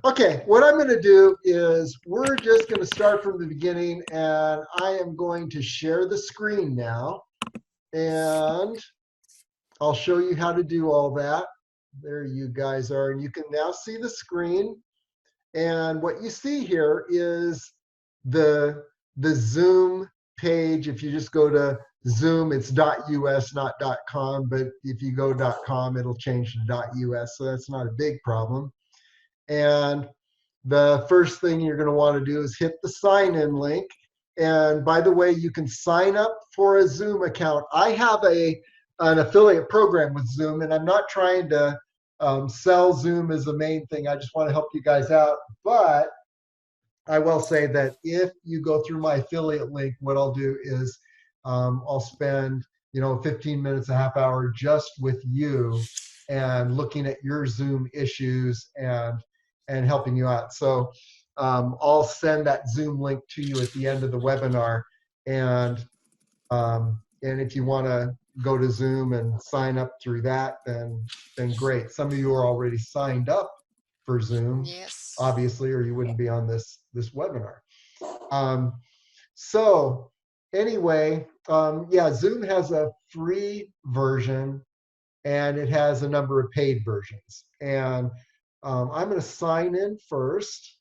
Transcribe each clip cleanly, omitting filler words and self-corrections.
Okay, what I'm going to do is we're just going to start from the beginning, and I am going to share the screen now, and I'll show you how to do all that. There you guys are, and you can now see the screen. And what you see here is the the Zoom page. If you just go to Zoom, it's .us, not .com, but if you go .com, it'll change to .us, so that's not a big problem. And the first thing you're going to want to do is hit the sign in link. And by the way, you can sign up for a Zoom account. I have an affiliate program with Zoom, and I'm not trying to sell Zoom as the main thing. I just want to help you guys out. But I will say that if you go through my affiliate link, what I'll do is I'll spend 15 minutes, a half hour just with you and looking at your Zoom issues and helping you out. So I'll send that Zoom link to you at the end of the webinar, and if you want to go to Zoom and sign up through that, then great. Some of you are already signed up for Zoom, Yes. obviously, or you wouldn't be on this webinar. Um, so anyway, yeah, Zoom has a free version and it has a number of paid versions. And I'm going to sign in first.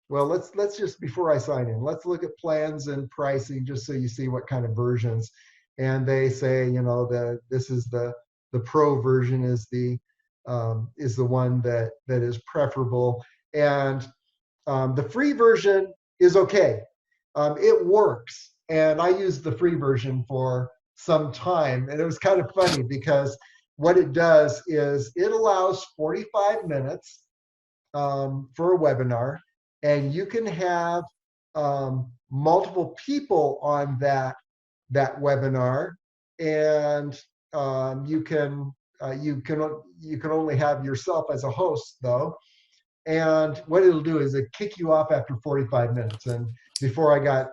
Well, let's just before I sign in, let's look at plans and pricing just so you see what kind of versions. And they say, this is the pro version is the one that is preferable, and the free version is okay. It works, and I used the free version for some time, and it was kind of funny because what it does is it allows 45 minutes for a webinar, and you can have multiple people on that webinar, and you can only have yourself as a host though. And what it'll do is it kick you off after 45 minutes. And before I got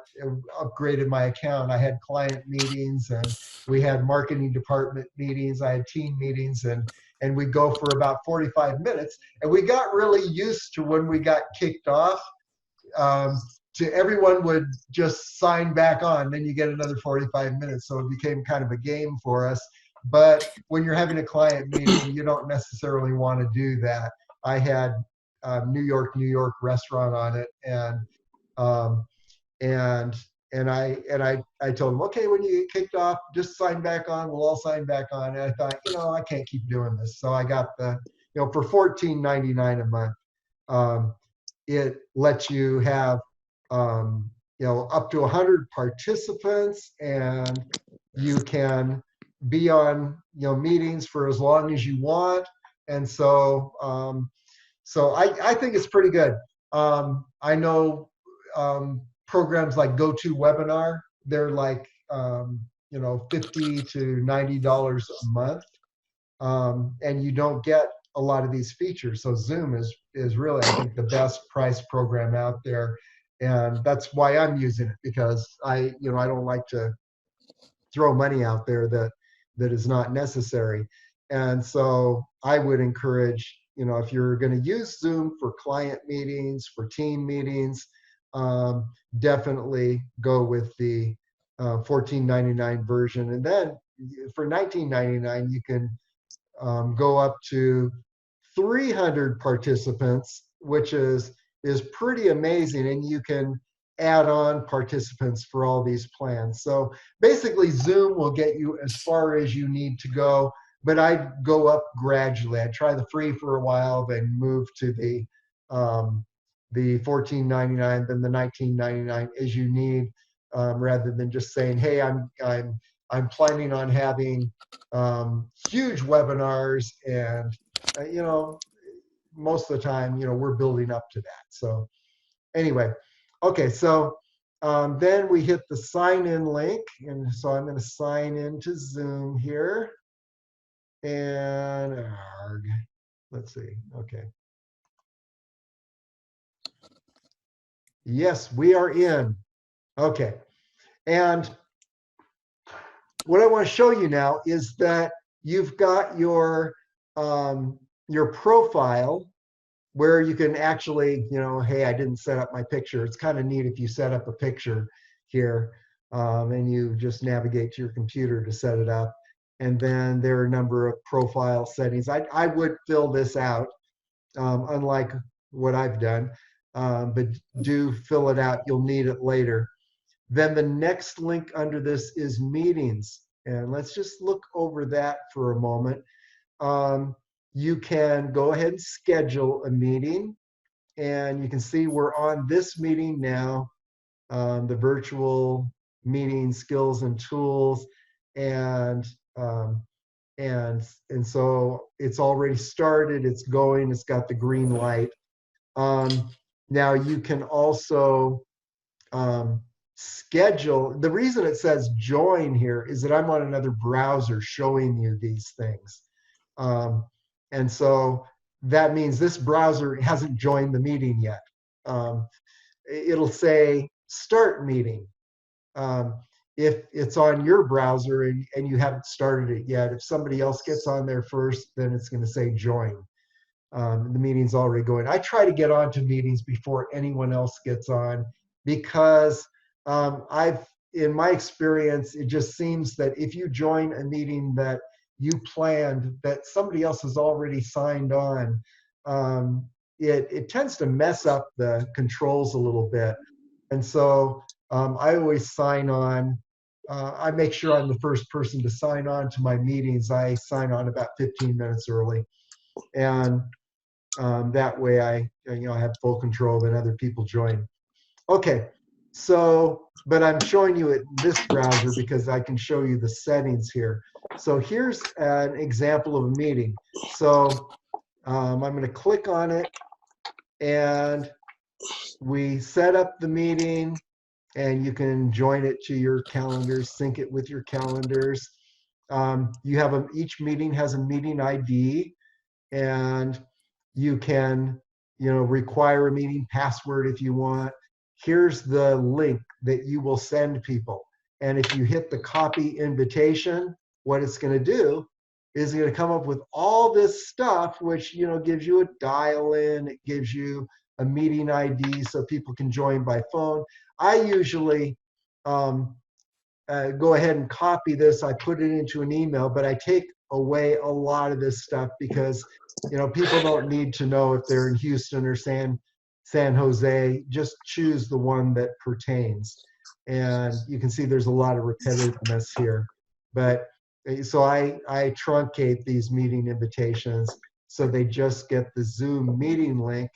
upgraded my account, I had client meetings and we had marketing department meetings. I had team meetings, and we go for about 45 minutes. And we got really used to when we got kicked off, to everyone would just sign back on. Then you get another 45 minutes. So it became kind of a game for us. But when you're having a client meeting, you don't necessarily want to do that. I had New York restaurant on it, um, and I told them, okay, when you get kicked off, just sign back on. We'll all sign back on. And I thought, I can't keep doing this, so I got for $14.99 a month. Um, it lets you have up to 100 participants, and you can be on meetings for as long as you want. And so I think it's pretty good. I know programs like GoToWebinar, they're like $50 to $90 a month, and you don't get a lot of these features. So Zoom is really, I think, the best price program out there, and that's why I'm using it, because I don't like to throw money out there that is not necessary. And so I would encourage, if you're going to use Zoom for client meetings, for team meetings, definitely go with the $14.99 version. And then for $19.99, you can go up to 300 participants, which is pretty amazing. And you can add on participants for all these plans. So basically, Zoom will get you as far as you need to go, but I'd go up gradually. I'd try the free for a while, then move to the $14.99, then the $19.99 as you need, rather than just saying, "Hey, I'm planning on having huge webinars," and most of the time, we're building up to that. So anyway, okay, so then we hit the sign in link. And so I'm going to sign into Zoom here. And let's see. Okay. Yes, we are in. Okay. And what I want to show you now is that you've got your profile. where you can actually, hey, I didn't set up my picture. It's kind of neat if you set up a picture here, and you just navigate to your computer to set it up. And then there are a number of profile settings. I would fill this out, unlike what I've done, but do fill it out. You'll need it later. Then the next link under this is meetings. And let's just look over that for a moment. You can go ahead and schedule a meeting. And you can see we're on this meeting now, the virtual meeting skills and tools. And so it's already started, it's going, it's got the green light. Now you can also schedule. The reason it says join here is that I'm on another browser showing you these things. And so that means this browser hasn't joined the meeting yet. It'll say start meeting. If it's on your browser and you haven't started it yet, if somebody else gets on there first, then it's going to say join. The meeting's already going. I try to get onto meetings before anyone else gets on, because in my experience, it just seems that if you join a meeting that you planned, that somebody else has already signed on, it tends to mess up the controls a little bit. And so I always sign on. I make sure I'm the first person to sign on to my meetings. I sign on about 15 minutes early. And that way I have full control, then other people join. Okay, so, but I'm showing you it this browser because I can show you the settings here. So here's an example of a meeting. So I'm going to click on it, and we set up the meeting, and you can join it to your calendars, sync it with your calendars. You have each meeting has a meeting ID, and you can, require a meeting password if you want. Here's the link that you will send people. And if you hit the copy invitation, what it's going to do is going to come up with all this stuff, which, gives you a dial-in, it gives you a meeting ID so people can join by phone. I usually go ahead and copy this. I put it into an email, but I take away a lot of this stuff because, people don't need to know if they're in Houston or San Jose. Just choose the one that pertains. And you can see there's a lot of repetitiveness here. But so I truncate these meeting invitations so they just get the Zoom meeting link,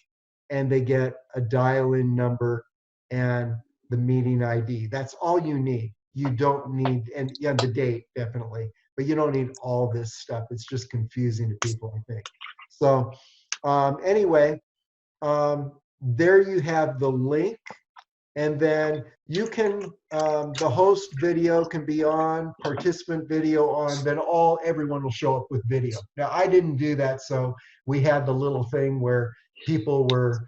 and they get a dial-in number and the meeting ID. That's all you need. You don't need, and yeah, the date definitely, but you don't need all this stuff. It's just confusing to people, I think. So anyway, there you have the link, and then you can, the host video can be on, participant video on, then everyone will show up with video. Now, I didn't do that, so we had the little thing where people were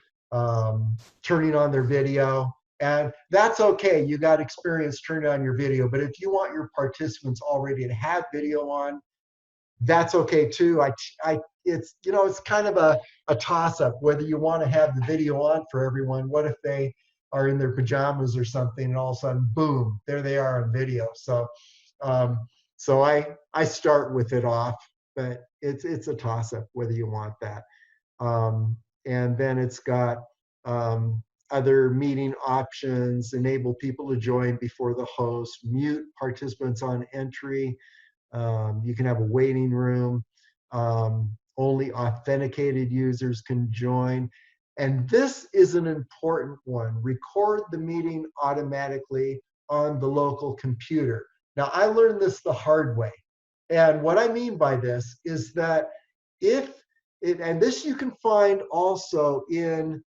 turning on their video, and that's okay. You got experience turning on your video, but if you want your participants already to have video on, that's okay too. It's kind of a toss-up whether you want to have the video on for everyone. What if they are in their pajamas or something, and all of a sudden, boom, there they are on video. So I start with it off, but it's a toss-up whether you want that. And then it's got other meeting options: enable people to join before the host, mute participants on entry. You can have a waiting room. Only authenticated users can join. And this is an important one: record the meeting automatically on the local computer. Now, I learned this the hard way. And what I mean by this is that and this you can find also in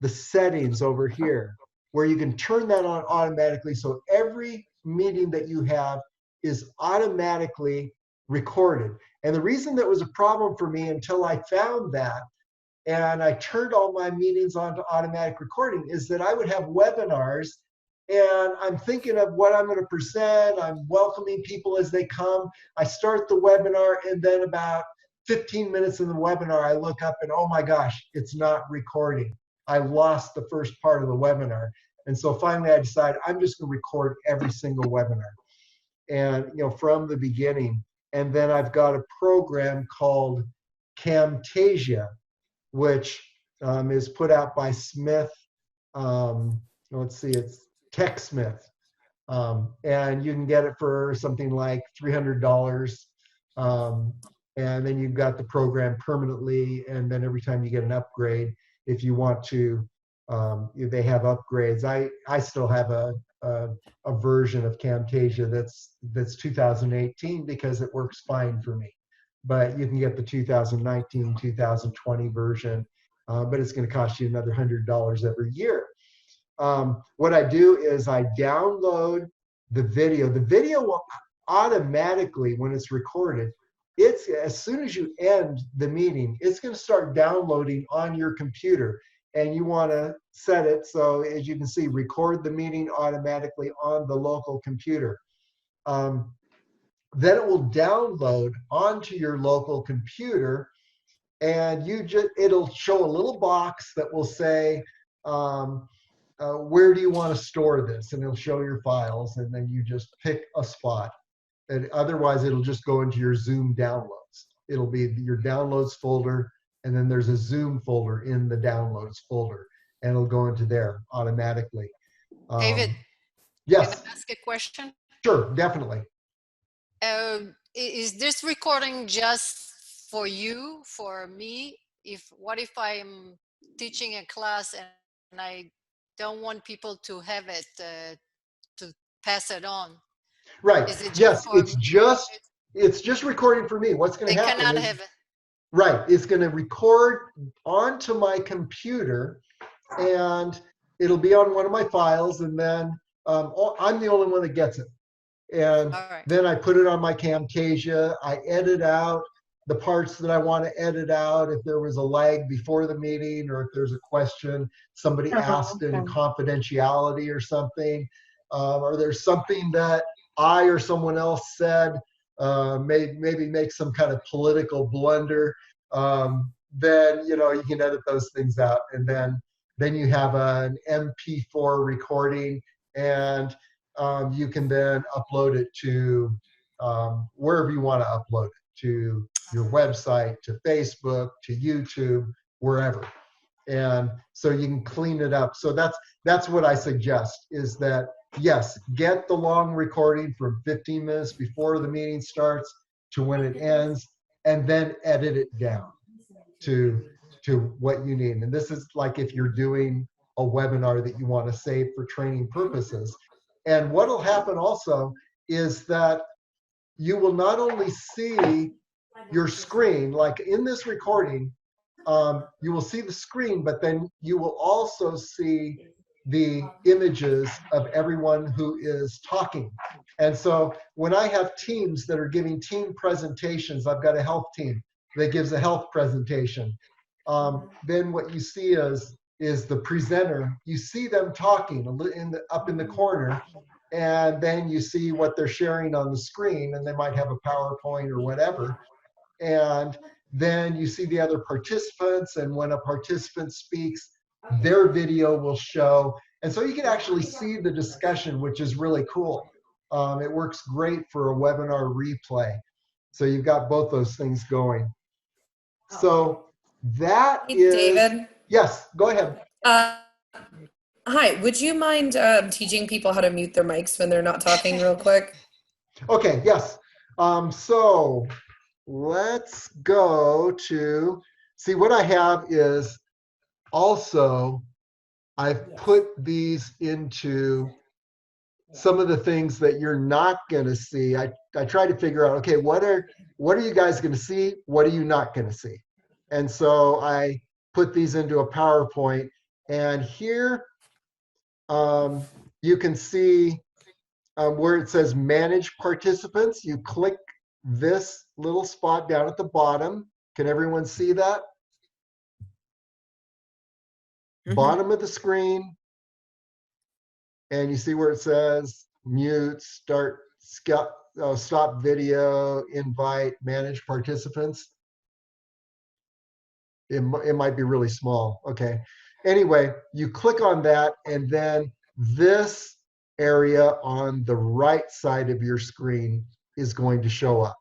the settings over here, where you can turn that on automatically, so every meeting that you have is automatically recorded. And the reason that was a problem for me until I found that, and I turned all my meetings onto automatic recording, is that I would have webinars, and I'm thinking of what I'm going to present. I'm welcoming people as they come. I start the webinar, and then about 15 minutes in the webinar, I look up and, oh my gosh, it's not recording. I lost the first part of the webinar. And so finally I decided I'm just going to record every single webinar. And, from the beginning. And then I've got a program called Camtasia, which is put out by Smith. Let's see, it's TechSmith. And you can get it for something like $300. And then you've got the program permanently. And then every time you get an upgrade, if you want to, they have upgrades. I still have a version of Camtasia that's 2018 because it works fine for me. But you can get the 2019, 2020 version, but it's going to cost you another $100 every year. What I do is I download the video. The video will automatically, when it's recorded, it's as soon as you end the meeting, it's going to start downloading on your computer. And you want to set it so, as you can see, record the meeting automatically on the local computer. Then it will download onto your local computer, and it'll show a little box that will say, where do you want to store this? And it'll show your files, and then you just pick a spot. And otherwise, it'll just go into your Zoom downloads. It'll be your downloads folder, and then there's a Zoom folder in the downloads folder, and it'll go into there automatically. David, yes. can I ask a question? Sure, definitely. Is this recording just for you, for me? What if I'm teaching a class and I don't want people to have it, to pass it on? Right. Is it yes, just it's just recording for me. What's going to happen? They cannot have it. Right. It's going to record onto my computer, and it'll be on one of my files, and then I'm the only one that gets it. And then I put it on my Camtasia. I edit out the parts that I want to edit out. If there was a lag before the meeting, or if there's a question somebody asked in confidentiality or something, or there's something that I or someone else said, maybe make some kind of political blunder, then you can edit those things out, and then you have an MP4 recording, and you can then upload it to wherever you want to upload it, to your website, to Facebook, to YouTube, wherever. And so you can clean it up. So that's what I suggest, is that, yes, get the long recording from 15 minutes before the meeting starts to when it ends, and then edit it down to what you need. And this is like if you're doing a webinar that you want to save for training purposes. And what will happen also is that you will not only see your screen, like in this recording, you will see the screen, but then you will also see the images of everyone who is talking. And so when I have teams that are giving team presentations, I've got a health team that gives a health presentation. Then what you see is the presenter. You see them talking up in the corner, and then you see what they're sharing on the screen, and they might have a PowerPoint or whatever. And then you see the other participants, and when a participant speaks, their video will show. And so you can actually see the discussion, which is really cool. It works great for a webinar replay. So you've got both those things going. So that is... David? Yes, go ahead. Hi, would you mind teaching people how to mute their mics when they're not talking real quick? Okay, yes. So let's go to, see what I have is also, I've put these into some of the things that you're not going to see. I try to figure out, okay, what are you guys going to see? What are you not going to see? And so I put these into a PowerPoint, and here you can see where it says manage participants. You click this little spot down at the bottom. Can everyone see that? Mm-hmm. Bottom of the screen. And you see where it says mute, stop video, invite, manage participants. it might be really small. Okay. Anyway, you click on that, and then this area on the right side of your screen is going to show up.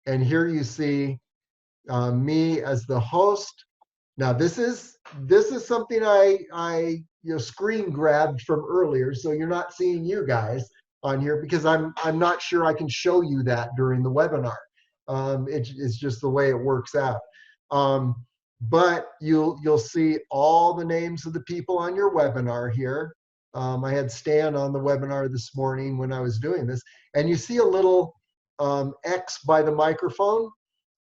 And here you see me as the host. Now this is something I screen grabbed from earlier, so you're not seeing you guys on here because I'm not sure I can show you that during the webinar. It's just the way it works out. But you'll see all the names of the people on your webinar here. I had Stan on the webinar this morning when I was doing this, and you see a little X by the microphone.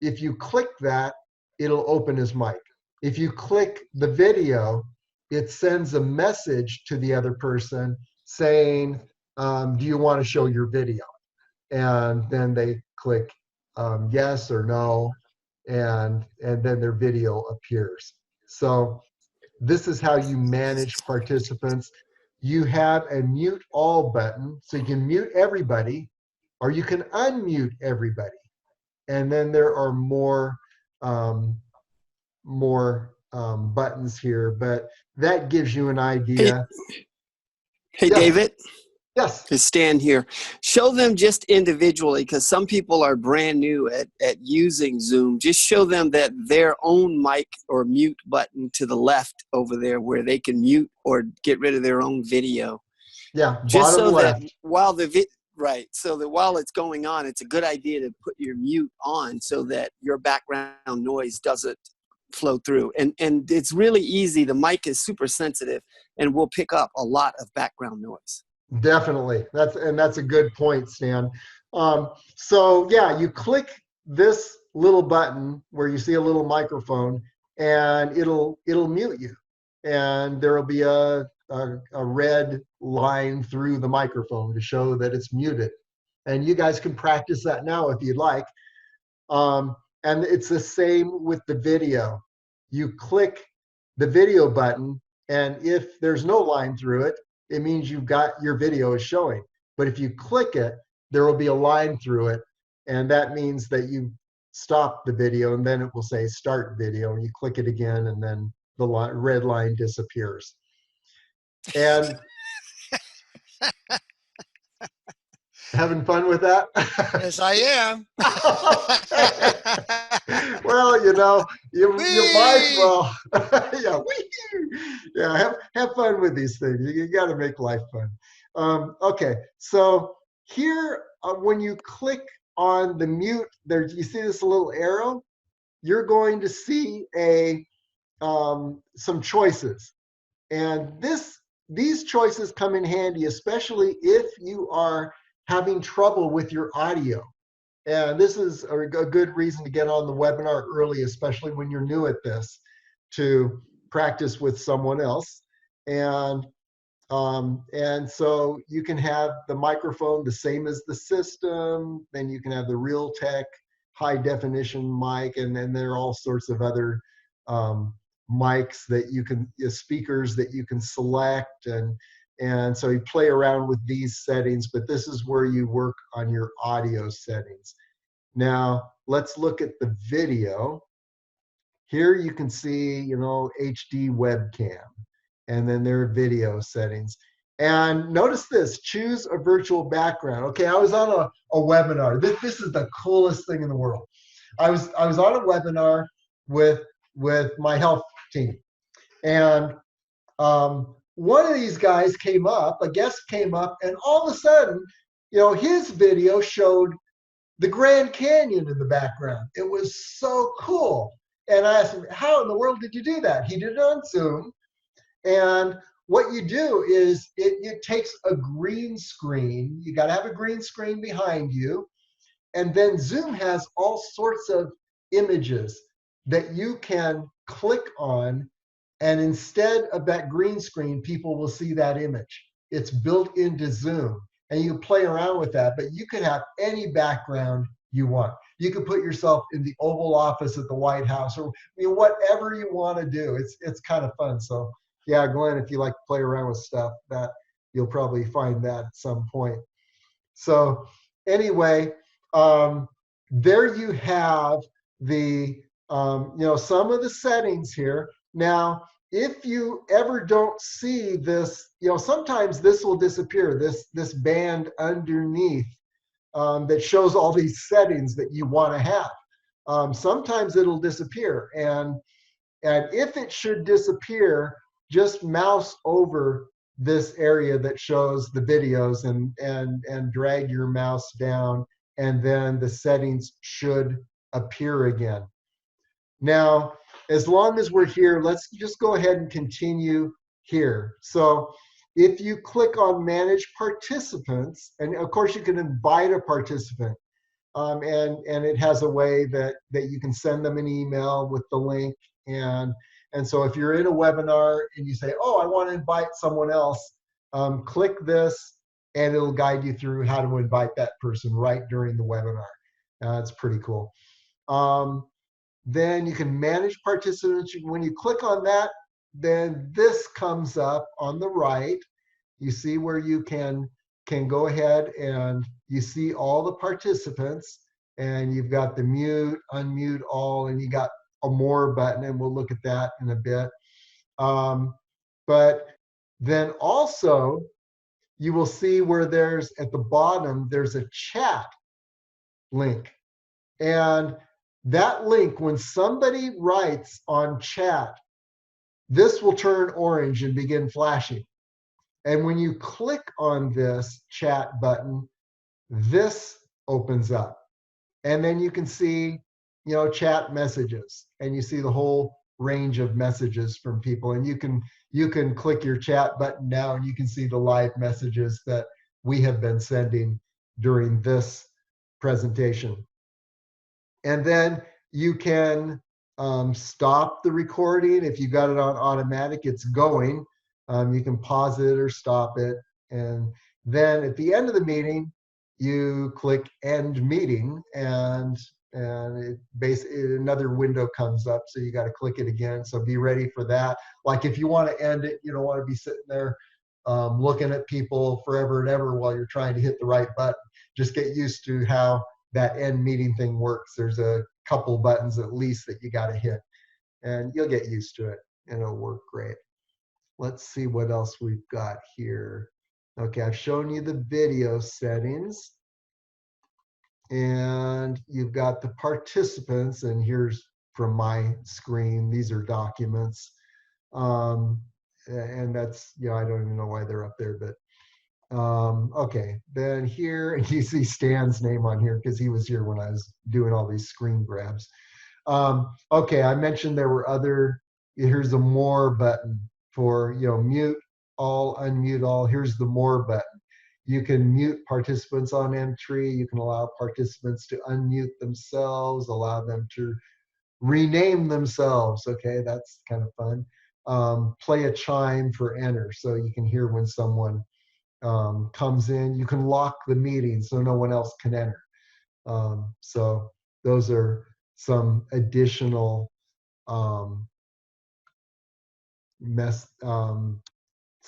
If you click that, it'll open his mic. If you click the video, it sends a message to the other person saying, do you want to show your video? And then they click yes or no, and then their video appears. So this is how you manage participants. You have a mute all button, so you can mute everybody, or you can unmute everybody. And then there are more buttons here, but that gives you an idea. Hey, Yeah. David, Yes. it's Stan here. Show them just individually, because some people are brand new at using Zoom. Just show them that their own mic or mute button to the left over there where they can mute or get rid of their own video. Yeah. Just Bottom so left. that while so that while it's going on, it's a good idea to put your mute on so that your background noise doesn't flow through. And it's really easy. The mic is super sensitive and will pick up a lot of background noise. Definitely. That's a good point, Stan. So yeah, you click this little button where you see a little microphone, and it'll mute you, and there will be a red line through the microphone to show that it's muted. And you guys can practice that now if you'd like. And it's the same with the video. You click the video button, and if there's no line through it, it means you've got your video is showing. But if you click it, there will be a line through it, and that means that you stop the video, and then it will say start video, and you click it again, and then the red line disappears. And having fun with that? Yes, I am. Well, you might as well. Yeah, yeah. Have fun with these things. You got to make life fun. Okay, so here, when you click on the mute, there you see this little arrow. You're going to see some choices, and these choices come in handy, especially if you are having trouble with your audio. And this is a good reason to get on the webinar early, especially when you're new at this, to practice with someone else. And so you can have the microphone the same as the system, then you can have the Realtek high definition mic, and then there are all sorts of other mics that you can, speakers that you can select, and so you play around with these settings, but this is where you work on your audio settings. Now, let's look at the video. Here you can see, HD webcam, and then there are video settings. And notice this, choose a virtual background. Okay, I was on a webinar. This is the coolest thing in the world. I was on a webinar with my health team, and one of these guys came up, a guest came up, and all of a sudden, his video showed the Grand Canyon in the background. It was so cool. And I asked him, how in the world did you do that? He did it on Zoom. And what you do is it takes a green screen. You got to have a green screen behind you. And then Zoom has all sorts of images that you can click on. And instead of that green screen, people will see that image. It's built into Zoom, and you can play around with that, but you can have any background you want. You can put yourself in the Oval Office at the White House, or whatever you want to do. It's kind of fun. So yeah, Glenn, if you like to play around with stuff, that you'll probably find that at some point. So anyway, there you have the some of the settings here. Now, if you ever don't see this, sometimes this will disappear, this band underneath that shows all these settings that you want to have. Sometimes it'll disappear. And if it should disappear, just mouse over this area that shows the videos and drag your mouse down, and then the settings should appear again. Now, as long as we're here, let's just go ahead and continue here. So if you click on Manage Participants, and of course you can invite a participant, and it has a way that you can send them an email with the link. And so if you're in a webinar and you say, oh, I want to invite someone else, click this and it'll guide you through how to invite that person right during the webinar. It's pretty cool. Then you can manage participants. When you click on that, then this comes up on the right. You see where you can go ahead and you see all the participants, and you've got the mute, unmute all, and you got a more button, and we'll look at that in a bit. But then also you will see where there's at the bottom, there's a chat link. And that link, when somebody writes on chat, this will turn orange and begin flashing. And when you click on this chat button, this opens up. And then you can see, chat messages, and you see the whole range of messages from people. And you can click your chat button now, and you can see the live messages that we have been sending during this presentation. And then you can stop the recording. If you got it on automatic, it's going. You can pause it or stop it. And then at the end of the meeting, you click End Meeting, and it basically another window comes up. So you got to click it again. So be ready for that. Like if you want to end it, you don't want to be sitting there looking at people forever and ever while you're trying to hit the right button. Just get used to how that end meeting thing works. There's a couple buttons at least that you got to hit, and you'll get used to it and it'll work great. Let's see what else we've got here. Okay, I've shown you the video settings, and you've got the participants, and here's from my screen, these are documents. And that's, I don't even know why they're up there, but okay, then here, and you see Stan's name on here because he was here when I was doing all these screen grabs. Okay, I mentioned there were here's the more button for, mute all, unmute all. Here's the more button. You can mute participants on entry. You can allow participants to unmute themselves, allow them to rename themselves. Okay, that's kind of fun. Play a chime for enter, so you can hear when someone comes in. You can lock the meeting so no one else can enter. So those are some additional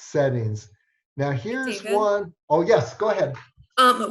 settings. Now here's David? one. Oh yes, go ahead.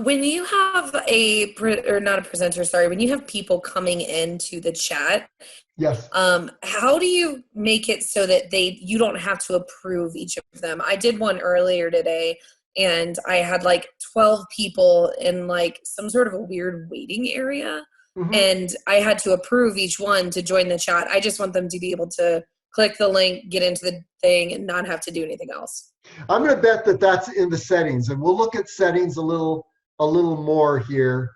When you have when you have people coming into the chat, Yes. how do you make it so that you don't have to approve each of them? I did one earlier today, and I had like 12 people in like some sort of a weird waiting area, and I had to approve each one to join the chat. I just want them to be able to click the link, get into the thing, and not have to do anything else. I'm going to bet that that's in the settings, and we'll look at settings a little more here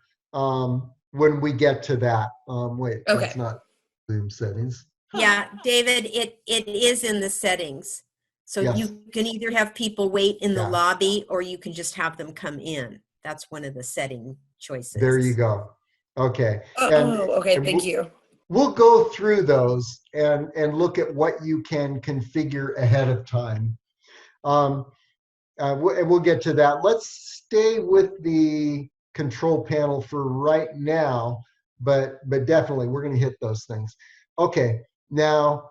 when we get to that. Wait, okay. That's not Zoom settings. Yeah, David, it is in the settings. So Yes. you can either have people wait in the Yeah. lobby, or you can just have them come in. That's one of the setting choices. There you go. Okay. Okay, and thank you. We'll go through those and look at what you can configure ahead of time. And we'll get to that. Let's stay with the control panel for right now, but definitely we're going to hit those things. Okay, now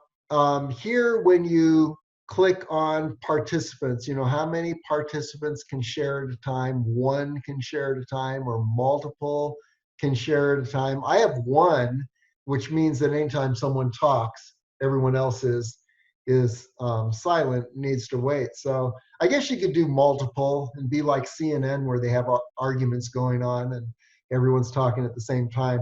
here when you click on participants, how many participants can share at a time? One can share at a time, or multiple can share at a time. I have one, which means that anytime someone talks, everyone else is silent, needs to wait. So I guess you could do multiple and be like CNN where they have arguments going on and everyone's talking at the same time.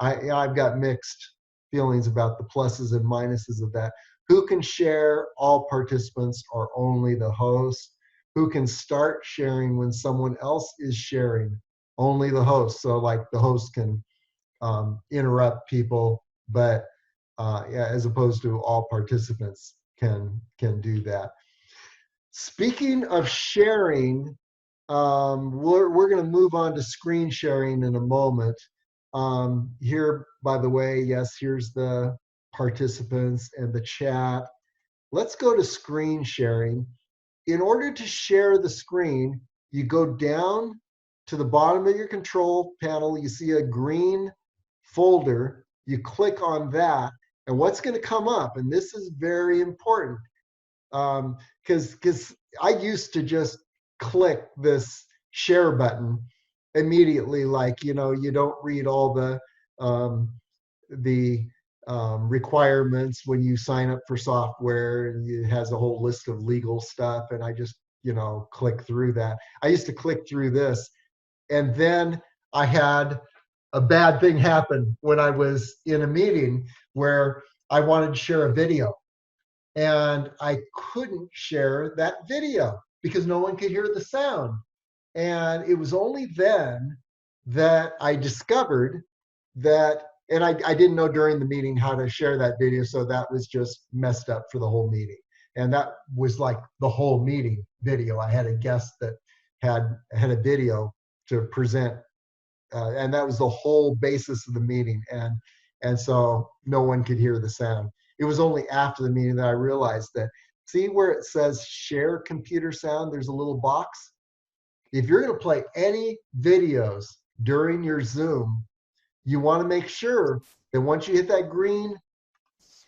I've got mixed feelings about the pluses and minuses of that. Who can share? All participants or only the host? Who can start sharing when someone else is sharing? Only the host. So like the host can interrupt people, but yeah, as opposed to all participants can do that. Speaking of sharing, we're going to move on to screen sharing in a moment. Here, by the way, yes, here's the participants and the chat. Let's go to screen sharing. In order to share the screen, you go down to the bottom of your control panel. You see a green folder. You click on that, and what's going to come up, and this is very important, because I used to just click this share button immediately, like, you don't read all the requirements when you sign up for software, and it has a whole list of legal stuff, and I just click through that. I used to click through this, and then I had a bad thing happen when I was in a meeting where I wanted to share a video, and I couldn't share that video because no one could hear the sound. And it was only then that I discovered that, and I didn't know during the meeting how to share that video, so that was just messed up for the whole meeting. And that was like the whole meeting video. I had a guest that had a video to present, and that was the whole basis of the meeting. And so no one could hear the sound. It was only after the meeting that I realized that, see where it says share computer sound, there's a little box. If you're going to play any videos during your Zoom, you want to make sure that once you hit that green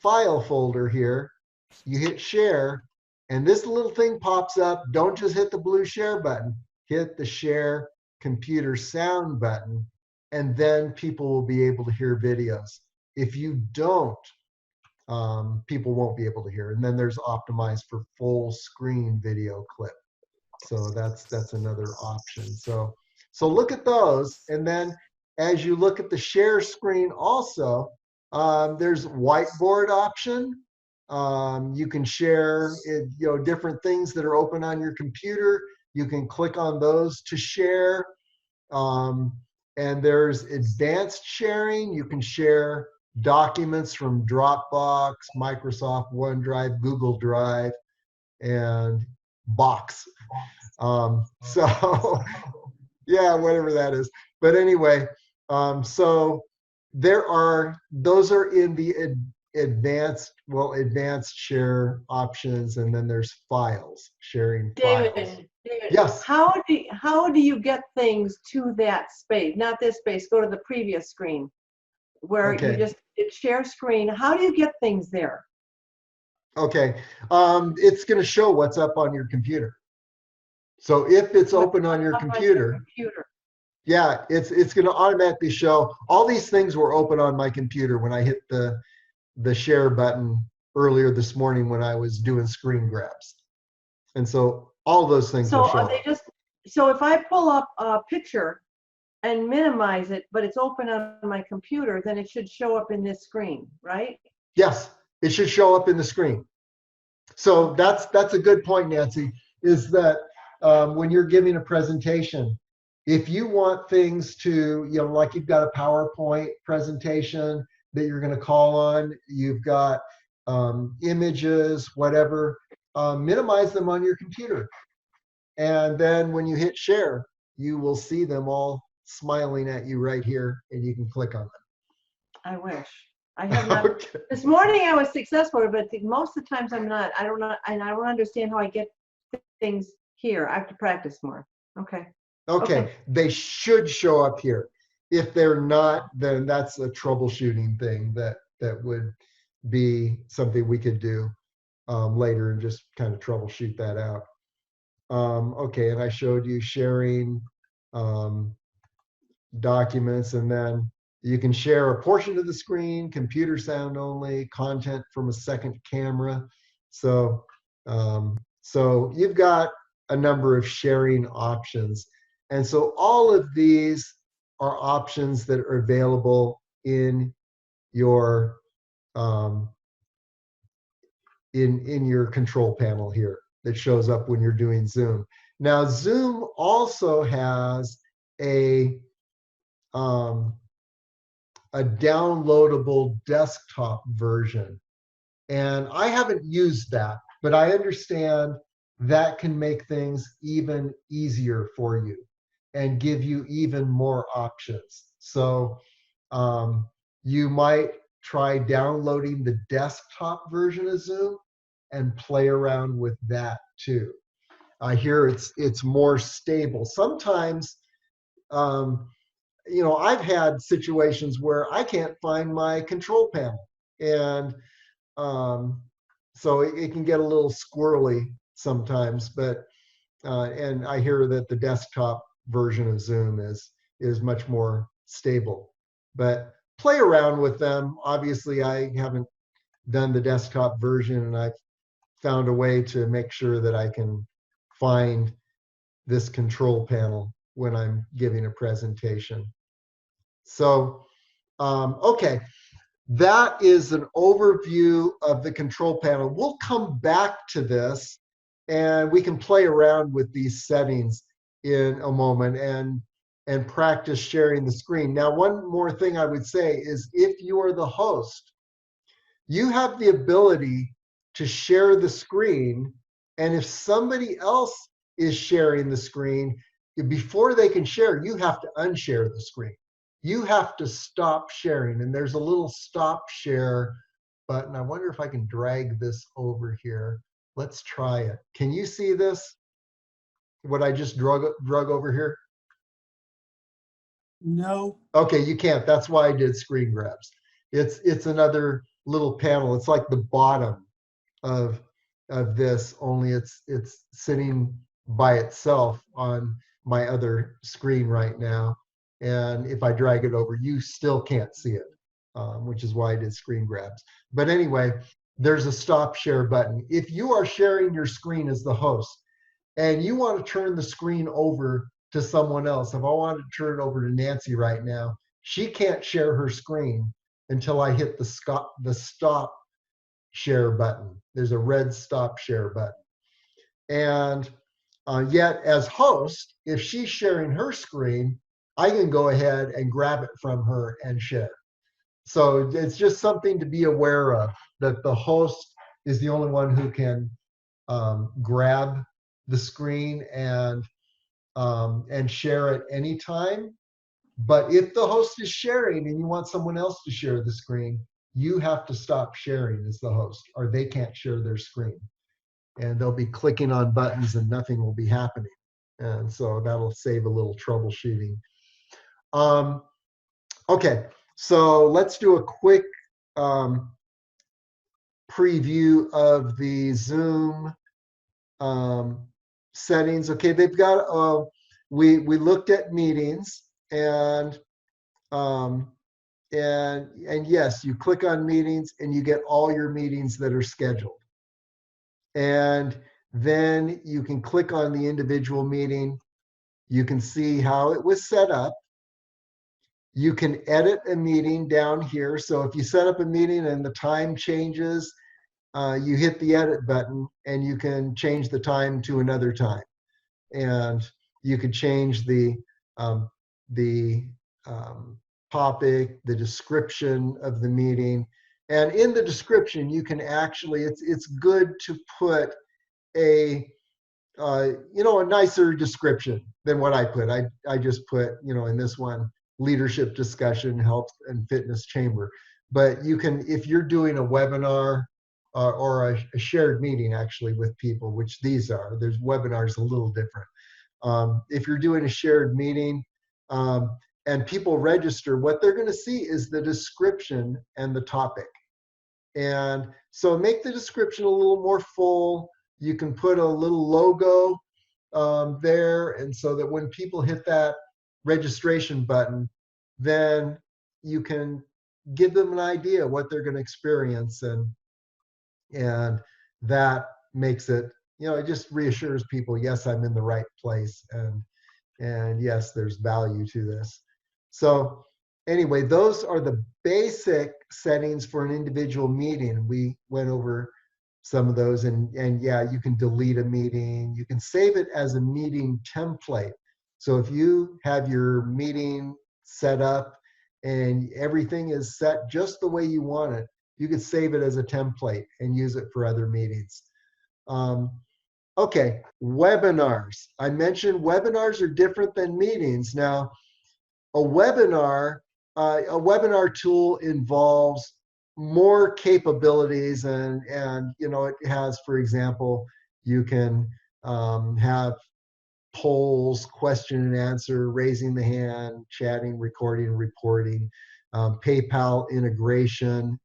file folder here, you hit share, and this little thing pops up. Don't just hit the blue share button, hit the share computer sound button, and then people will be able to hear videos. If you don't, people won't be able to hear. And then there's optimized for full screen video clip. So that's another option. So look at those, and then as you look at the share screen also, there's whiteboard option. You can share different things that are open on your computer. You can click on those to share. And there's advanced sharing. You can share documents from Dropbox, Microsoft OneDrive, Google Drive, and Box. So yeah, whatever that is. But anyway, so those are in the advanced share options, and then there's files, sharing files. David, Yes. how do you get things to that space? Not this space, go to the previous screen where Okay. you just did share screen. How do you get things there? Okay, it's going to show what's up on your computer. So if it's open on your Up on computer, yeah, it's going to automatically show. All these things were open on my computer when I hit the share button earlier this morning when I was doing screen grabs. And so all those things will So show are they up. just, so if I pull up a picture and minimize it, but it's open on my computer, then it should show up in this screen, right? Yes, it should show up in the screen. So that's a good point, Nancy, is that when you're giving a presentation, if you want things to, like you've got a PowerPoint presentation that you're going to call on, you've got images, whatever, minimize them on your computer. And then when you hit share, you will see them all smiling at you right here, and you can click on them. I wish. I have not. Okay. This morning I was successful, but most of the times I'm not. I don't know, and I don't understand how I get things here. I have to practice more. Okay. Okay, they should show up here. If they're not, then that's a troubleshooting thing that would be something we could do later and just kind of troubleshoot that out. Okay, and I showed you sharing documents, and then You can share a portion of the screen, computer sound only, content from a second camera. So, so you've got a number of sharing options. And so all of these are options that are available in your in your control panel here that shows up when you're doing Zoom. Now, Zoom also has a downloadable desktop version. And I haven't used that, but I understand that can make things even easier for you and give you even more options. So you might try downloading the desktop version of Zoom and play around with that too. I hear it's more stable. Sometimes, you know, I've had situations where I can't find my control panel, and so it can get a little squirrely sometimes. But and I hear that the desktop version of Zoom is much more stable. But play around with them. Obviously, I haven't done the desktop version, and I've found a way to make sure that I can find this control panel when I'm giving a presentation. So, okay, that is an overview of the control panel. We'll come back to this and we can play around with these settings in a moment and practice sharing the screen. Now, one more thing I would say is if you are the host, you have the ability to share the screen, and if somebody else is sharing the screen, before they can share, you have to unshare the screen. You have to stop sharing, and there's a little stop share button. I wonder if I can drag this over here. Let's try it. Can you see this? What I just drug over here? No. Okay, you can't. That's why I did screen grabs. It's another little panel. It's like the bottom of this, only it's sitting by itself on my other screen right now. And if I drag it over, you still can't see it, which is why I did screen grabs. But anyway, there's a stop share button. If you are sharing your screen as the host and you want to turn the screen over to someone else, if I wanted to turn it over to Nancy right now, she can't share her screen until I hit the stop share button. There's a red stop share button. And yet as host, if she's sharing her screen, I can go ahead and grab it from her and share. So it's just something to be aware of, that the host is the only one who can grab the screen and share at any time. But if the host is sharing and you want someone else to share the screen, you have to stop sharing as the host, or they can't share their screen. And they'll be clicking on buttons and nothing will be happening. And so that'll save a little troubleshooting. Okay, so let's do a quick preview of the Zoom settings. Okay, they've got, we looked at meetings, and yes, you click on meetings and you get all your meetings that are scheduled. And then you can click on the individual meeting. You can see how it was set up. You can edit a meeting down here. So if you set up a meeting and the time changes, you hit the edit button and you can change the time to another time. And you could change the topic, the description of the meeting. And in the description, you can actually, it's good to put a, you know, a nicer description than what I put. I just put, you know, in this one, leadership discussion, health and fitness chamber. But you can, if you're doing a webinar or a shared meeting actually with people, which these are, there's webinars a little different. If you're doing a shared meeting and people register, what they're going to see is the description and the topic. And so make the description a little more full. You can put a little logo there, and so that when people hit that registration button, then you can give them an idea of what they're going to experience, and that makes it, it just reassures people, yes, I'm in the right place, and yes, there's value to this. So anyway, those are the basic settings for an individual meeting. We went over some of those, and yeah, you can delete a meeting. You can save it as a meeting template. So if you have your meeting set up and everything is set just the way you want it, you could save it as a template and use it for other meetings. Okay, webinars. I mentioned webinars are different than meetings. Now, a webinar tool involves more capabilities, and it has, for example, you can have polls, question and answer, raising the hand, chatting, recording, reporting, PayPal integration.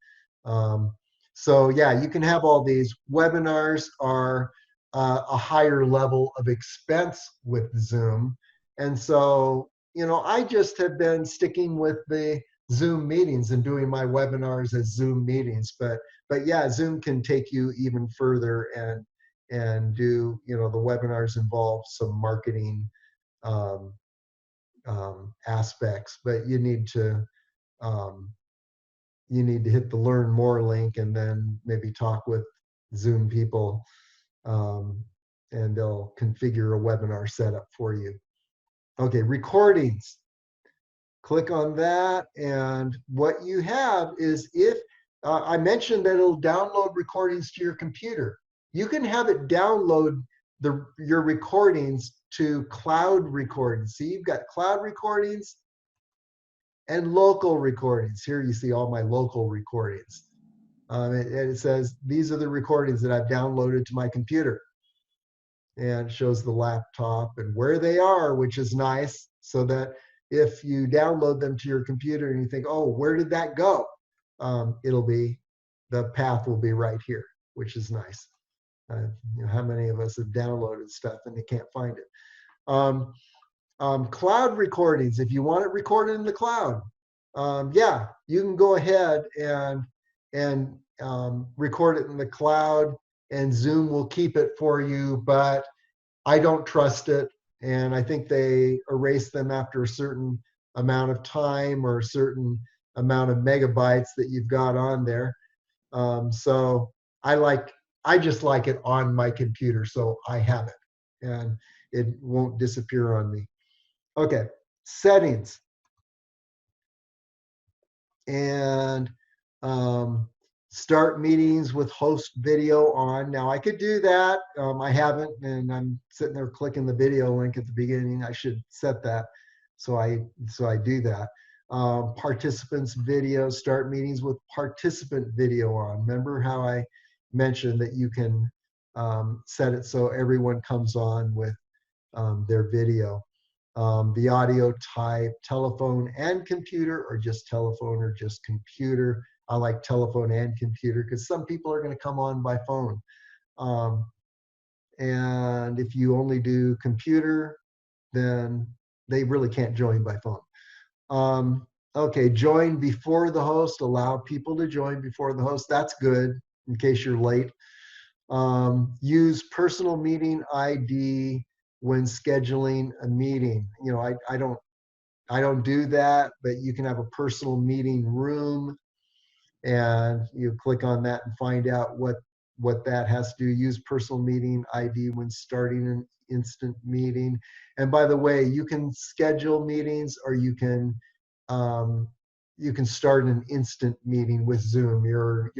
So yeah, you can have all these. Webinars are a higher level of expense with Zoom. And so, I just have been sticking with the Zoom meetings and doing my webinars as Zoom meetings. But yeah, Zoom can take you even further and do, the webinars involve some marketing aspects, but you need to hit the learn more link and then maybe talk with Zoom people, and they'll configure a webinar setup for you. Okay, recordings. Click on that, and what you have is, if I mentioned that it'll download recordings to your computer, you can have it download your recordings to cloud recordings. See, you've got cloud recordings and local recordings. Here you see all my local recordings. It says, these are the recordings that I've downloaded to my computer. And it shows the laptop and where they are, which is nice, so that if you download them to your computer and you think, oh, where did that go? The path will be right here, which is nice. How many of us have downloaded stuff and they can't find it? Cloud recordings, if you want it recorded in the cloud, yeah, you can go ahead and record it in the cloud, and Zoom will keep it for you, but I don't trust it. And I think they erase them after a certain amount of time or a certain amount of megabytes that you've got on there. So I just like it on my computer, so I have it, and it won't disappear on me. Okay, settings. And start meetings with host video on. Now I could do that. I haven't, and I'm sitting there clicking the video link at the beginning. I should set that. So I do that. Participants video, start meetings with participant video on. Remember how I mentioned that you can set it so everyone comes on with their video. The audio type, telephone and computer, or just telephone or just computer. I like telephone and computer because some people are going to come on by phone. And if you only do computer, then they really can't join by phone. Okay, join before the host, allow people to join before the host. That's good in case you're late. Use personal meeting ID when scheduling a meeting. I don't do that, but you can have a personal meeting room, and you click on that and find out what that has to do. Use personal meeting ID when starting an instant meeting. And by the way, you can schedule meetings, or you can start an instant meeting with Zoom. You're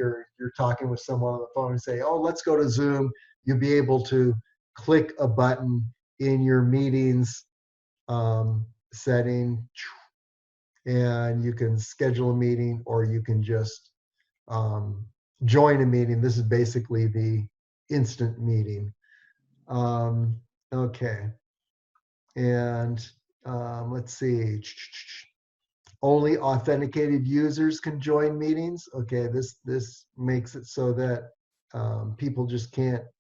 talking with someone on the phone and say, oh, let's go to Zoom. You'll be able to click a button in your meetings setting, and you can schedule a meeting, or you can just join a meeting. This is basically the instant meeting. Okay, and let's see. Only authenticated users can join meetings. Okay, this makes it so that people just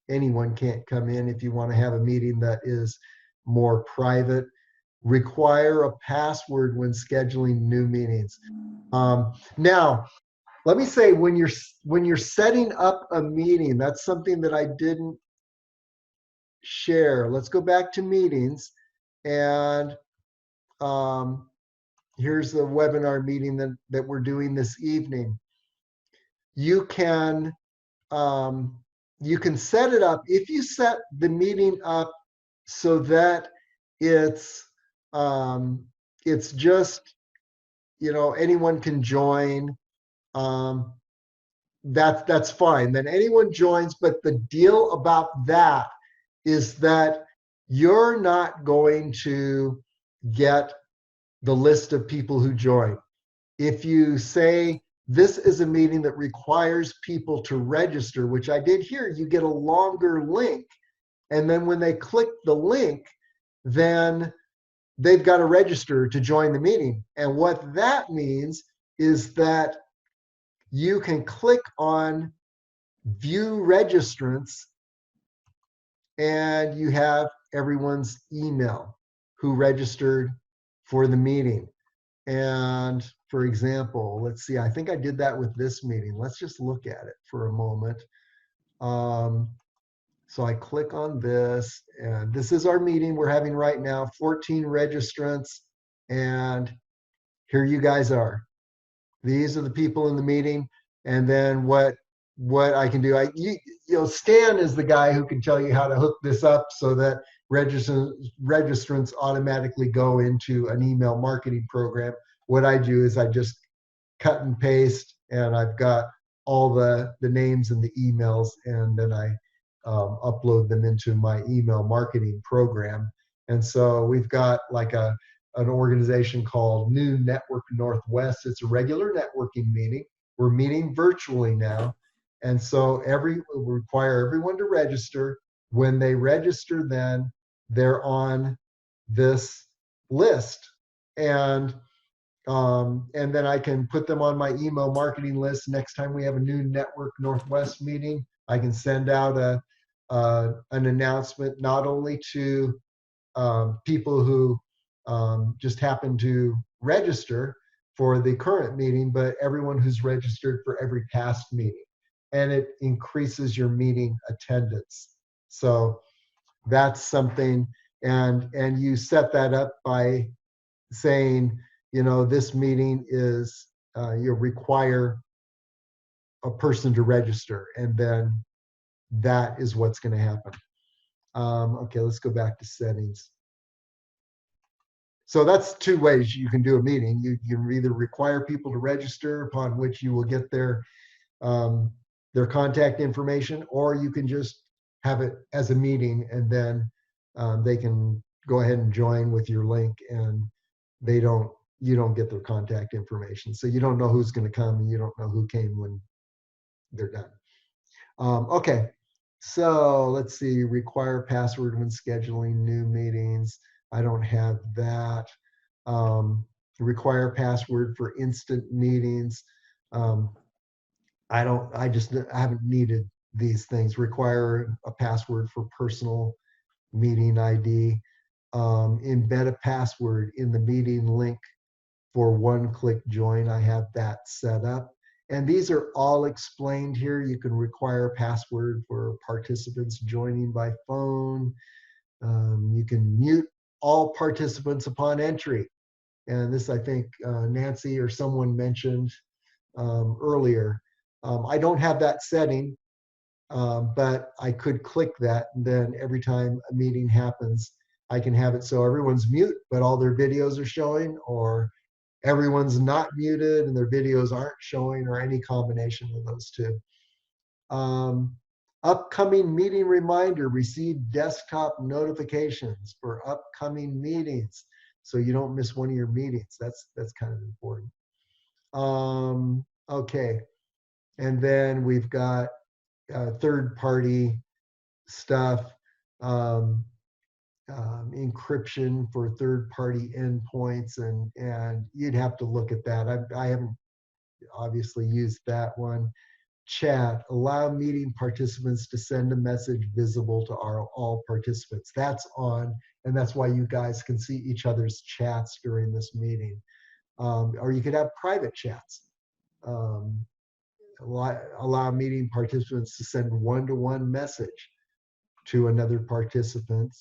anyone can't come in. If you want to have a meeting that is more private, require a password when scheduling new meetings. Now, let me say, when you're setting up a meeting, that's something that I didn't share. Let's go back to meetings, and here's the webinar meeting that we're doing this evening. You can set it up. If you set the meeting up so that it's just, anyone can join, that's fine. Then anyone joins, but the deal about that is that you're not going to get the list of people who join. If you say this is a meeting that requires people to register, which I did here, you get a longer link. And then when they click the link, then they've got to register to join the meeting. And what that means is that you can click on view registrants, and you have everyone's email who registered for the meeting. And for example, let's see, I think I did that with this meeting. Let's just look at it for a moment. So I click on this, and this is our meeting we're having right now, 14 registrants, and here you guys are. These are the people in the meeting. And then what I can do, Stan is the guy who can tell you how to hook this up so that registrants automatically go into an email marketing program. What I do is I just cut and paste, and I've got all the names and the emails, and then I upload them into my email marketing program. And so we've got like an organization called New Network Northwest. It's a regular networking meeting. We're meeting virtually now. And so we require everyone to register. When they register, then they're on this list. And then I can put them on my email marketing list. Next time we have a New Network Northwest meeting, I can send out an announcement not only to people who just happen to register for the current meeting, but everyone who's registered for every past meeting. And it increases your meeting attendance. So that's something, and you set that up by saying, this meeting is, you require a person to register, and then that is what's going to happen. Okay, let's go back to settings. So that's two ways you can do a meeting. You can either require people to register, upon which you will get their contact information, or you can just have it as a meeting, and then they can go ahead and join with your link, and you don't get their contact information. So you don't know who's going to come, and you don't know who came when they're done. Okay, so let's see, require password when scheduling new meetings. I don't have that. Require password for instant meetings. I haven't needed these things. Require a password for personal meeting ID. Embed a password in the meeting link for one-click join. I have that set up. And these are all explained here. You can require a password for participants joining by phone. You can mute all participants upon entry. And this, I think, Nancy or someone mentioned earlier. I don't have that setting, but I could click that, and then every time a meeting happens, I can have it so everyone's mute, but all their videos are showing, or everyone's not muted and their videos aren't showing, or any combination of those two. Upcoming meeting reminder, receive desktop notifications for upcoming meetings, so you don't miss one of your meetings. That's kind of important. Okay, and then we've got third-party stuff, encryption for third-party endpoints, and you'd have to look at that. I haven't obviously used that one. chat, allow meeting participants to send a message visible to all participants. That's on, and that's why you guys can see each other's chats during this meeting. Or you could have private chats. Allow meeting participants to send one-to-one message to another participant.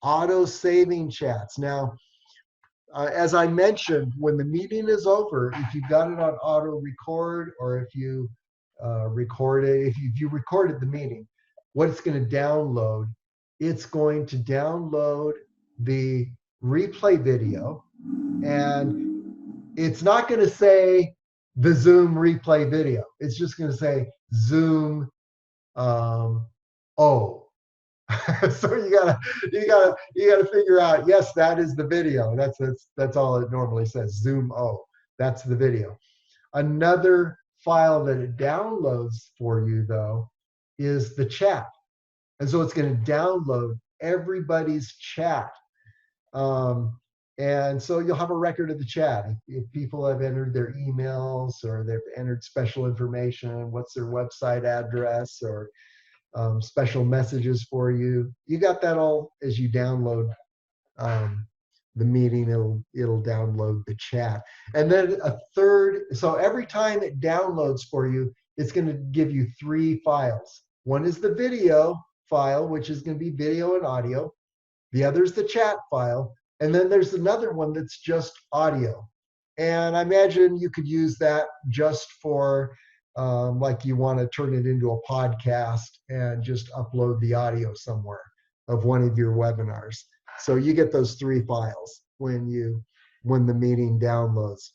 Auto saving chats. Now, as I mentioned, when the meeting is over, if you've got it on auto record, or if you if you recorded the meeting, what it's going to download, it's going to download the replay video, and it's not going to say the Zoom replay video. It's just going to say Zoom O. So you gotta figure out, yes, that is the video. That's all it normally says, Zoom O. That's the video. Another file that it downloads for you, though, is the chat. And so it's going to download everybody's chat. And so you'll have a record of the chat. If people have entered their emails, or they've entered special information, what's their website address, or special messages for you. You got that all as you download the meeting. It'll download the chat. And then a third, so every time it downloads for you, it's going to give you 3 files. One is the video file, which is going to be video and audio. The other is the chat file. And then there's another one that's just audio. And I imagine you could use that just for like you want to turn it into a podcast and just upload the audio somewhere of one of your webinars. So you get those 3 files when the meeting downloads.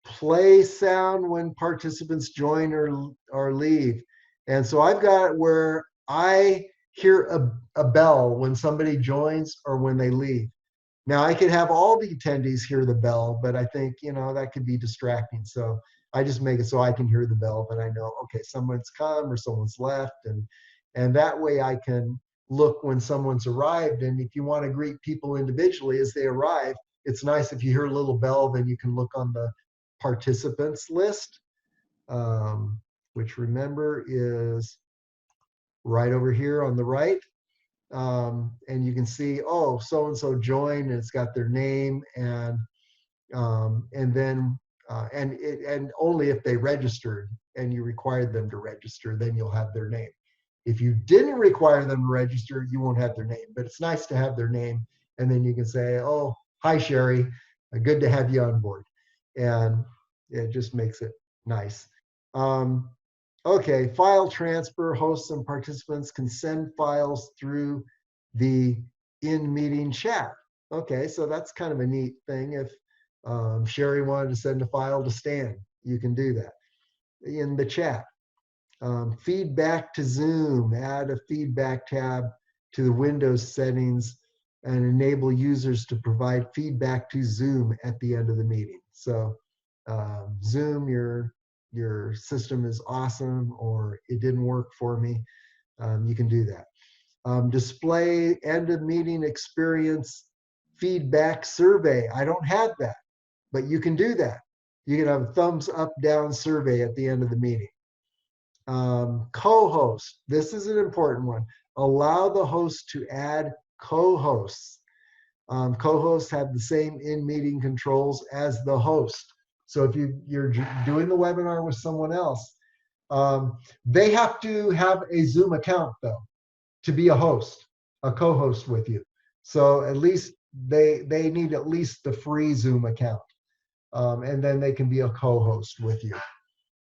Play sound when participants join or leave. And so I've got it where I hear a bell when somebody joins or when they leave. Now I could have all the attendees hear the bell, but I think, that could be distracting. So I just make it so I can hear the bell, but I know, okay, someone's come or someone's left. And that way I can look when someone's arrived. And if you want to greet people individually as they arrive, it's nice if you hear a little bell, then you can look on the participants list, which remember is right over here on the right. And you can see, oh, so-and-so joined, and it's got their name, and then and only if they registered and you required them to register, then you'll have their name. If you didn't require them to register, you won't have their name. But it's nice to have their name, and then you can say, oh, hi, Sherry, good to have you on board. And it just makes it nice. Okay, file transfer. Hosts and participants can send files through the in-meeting chat. Okay, so that's kind of a neat thing. If Sherry wanted to send a file to Stan, you can do that in the chat. Feedback to Zoom. Add a feedback tab to the Windows settings and enable users to provide feedback to Zoom at the end of the meeting. So Zoom, your system is awesome, or it didn't work for me, you can do that. Display end of meeting experience feedback survey. I don't have that, but you can do that. You can have a thumbs up, down survey at the end of the meeting. Co-host, this is an important one. Allow the host to add co-hosts. Co-hosts have the same in-meeting controls as the host. So if you're doing the webinar with someone else, they have to have a Zoom account, though, to be a host, a co-host with you. So at least they need at least the free Zoom account, and then they can be a co-host with you.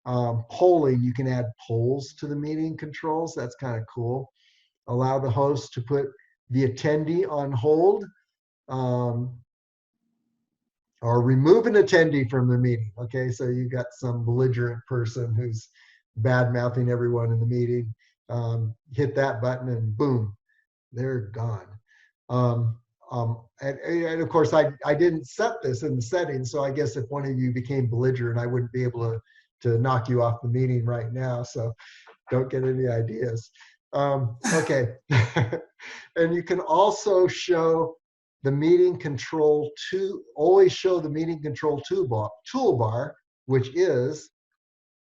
Polling, you can add polls to the meeting controls. That's kind of cool. Allow the host to put the attendee on hold, or remove an attendee from the meeting. Okay, so you got some belligerent person who's bad-mouthing everyone in the meeting. Hit that button and boom, they're gone. And of course, I didn't set this in the settings, so I guess if one of you became belligerent, I wouldn't be able to knock you off the meeting right now, so don't get any ideas. Okay, and you can also show the meeting control always show the meeting control toolbar, which is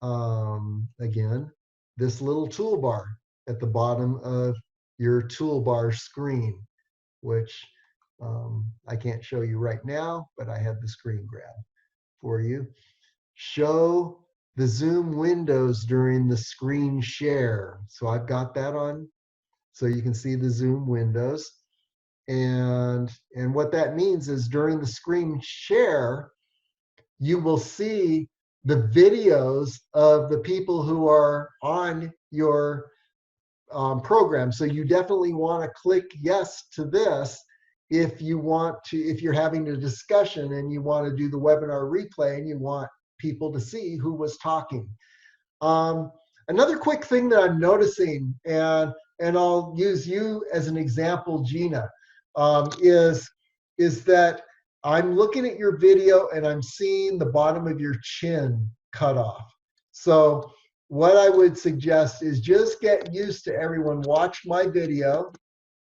again, this little toolbar at the bottom of your toolbar screen, which I can't show you right now, but I have the screen grab for you. Show the Zoom windows during the screen share. So I've got that on so you can see the Zoom windows. And what that means is during the screen share, you will see the videos of the people who are on your program. So you definitely want to click yes to this if you're having a discussion and you want to do the webinar replay and you want people to see who was talking. Another quick thing that I'm noticing, and I'll use you as an example, Gina, is that I'm looking at your video and I'm seeing the bottom of your chin cut off. So what I would suggest is just get used to everyone. Watch my video